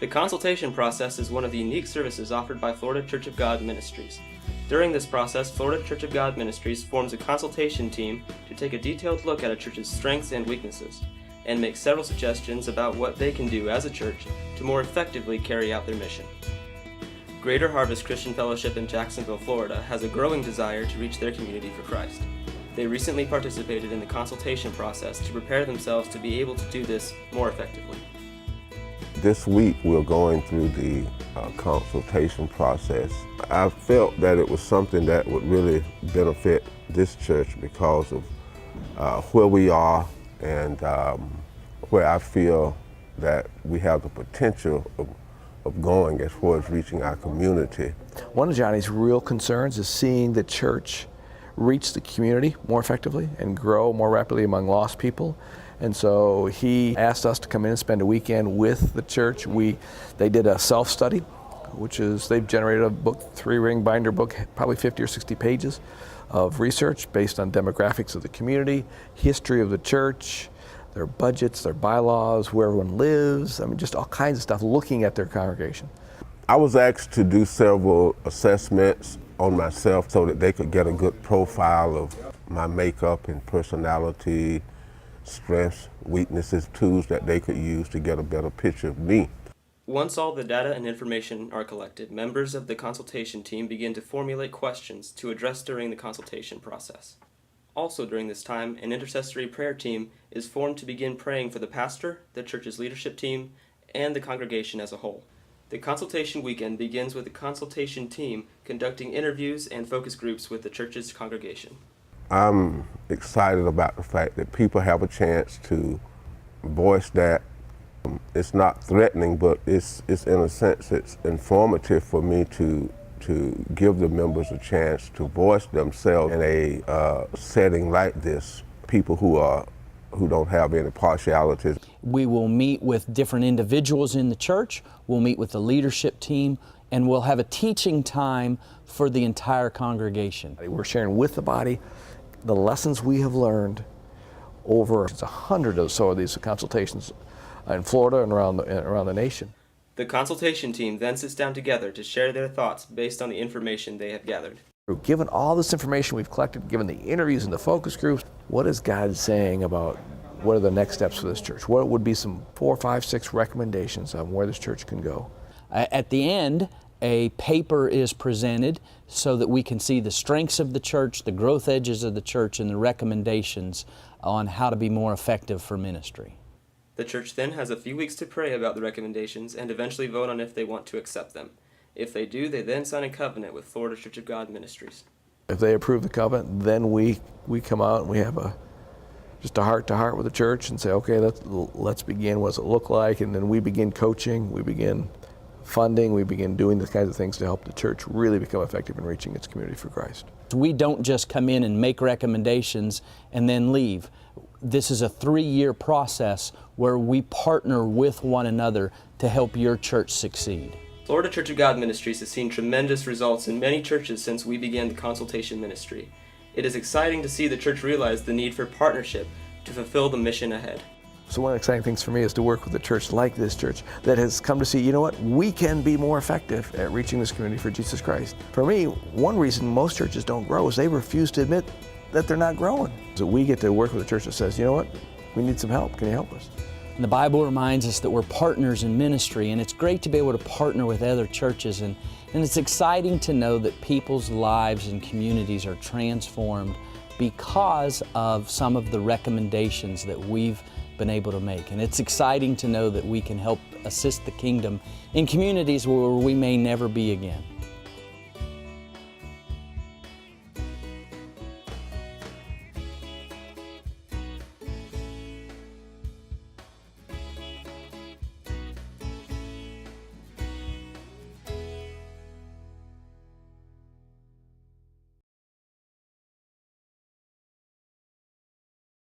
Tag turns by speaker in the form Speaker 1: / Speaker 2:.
Speaker 1: The consultation process is one of the unique services offered by Florida Church of God Ministries. During this process, Florida Church of God Ministries forms a consultation team to take a detailed look at a church's strengths and weaknesses, and make several suggestions about what they can do as a church to more effectively carry out their mission. Greater Harvest Christian Fellowship in Jacksonville, Florida has a growing desire to reach their community for Christ. They recently participated in the consultation process to prepare themselves to be able to do this more effectively.
Speaker 2: This week we're going through the consultation process. I felt that it was something that would really benefit this church because of where we are and where I feel that we have the potential of going as far as reaching our community.
Speaker 3: One of Johnny's real concerns is seeing the church reach the community more effectively and grow more rapidly among lost people. And so he asked us to come in and spend a weekend with the church. They did a self-study, which is they've generated a book, 3-ring binder book, probably 50 or 60 pages of research based on demographics of the community, history of the church, their budgets, their bylaws, where everyone lives, just all kinds of stuff looking at their congregation.
Speaker 2: I was asked to do several assessments on myself so that they could get a good profile of my makeup and personality, strengths, weaknesses, tools that they could use to get a better picture of me.
Speaker 1: Once all the data and information are collected, members of the consultation team begin to formulate questions to address during the consultation process. Also during this time, an intercessory prayer team is formed to begin praying for the pastor, the church's leadership team, and the congregation as a whole. The consultation weekend begins with the consultation team conducting interviews and focus groups with the church's congregation.
Speaker 2: I'm excited about the fact that people have a chance to voice that. It's not threatening, but it's in a sense, it's informative for me to give the members a chance to voice themselves in a setting like this, people who don't have any partialities.
Speaker 4: We will meet with different individuals in the church, we'll meet with the leadership team, and we'll have a teaching time for the entire congregation.
Speaker 3: We're sharing with the body the lessons we have learned over 100 or so of these consultations in Florida and around the nation.
Speaker 1: The consultation team then sits down together to share their thoughts based on the information they have gathered.
Speaker 3: Given all this information we've collected, given the interviews and the focus groups, what is God saying about what are the next steps for this church? What would be some 4, 5, 6 recommendations on where this church can go?
Speaker 4: At the end, a paper is presented so that we can see the strengths of the church, the growth edges of the church, and the recommendations on how to be more effective for ministry.
Speaker 1: The church then has a few weeks to pray about the recommendations and eventually vote on if they want to accept them. If they do, they then sign a covenant with Florida Church of God Ministries.
Speaker 3: If they approve the covenant, then we come out and we have just a heart-to-heart with the church and say, okay, let's begin. What does it look like? And then we begin coaching, we begin funding, we begin doing the kinds of things to help the church really become effective in reaching its community for Christ.
Speaker 4: We don't just come in and make recommendations and then leave. This is a 3-year process where we partner with one another to help your church succeed.
Speaker 1: Florida Church of God Ministries has seen tremendous results in many churches since we began the consultation ministry. It is exciting to see the church realize the need for partnership to fulfill the mission ahead.
Speaker 3: So one of the exciting things for me is to work with a church like this church that has come to see, you know what, we can be more effective at reaching this community for Jesus Christ. For me, one reason most churches don't grow is they refuse to admit that they're not growing. So we get to work with a church that says, you know what, we need some help, can you help us?
Speaker 4: And the Bible reminds us that we're partners in ministry, and it's great to be able to partner with other churches, and it's exciting to know that people's lives and communities are transformed because of some of the recommendations that we've been able to make. And it's exciting to know that we can help assist the kingdom in communities where we may never be again.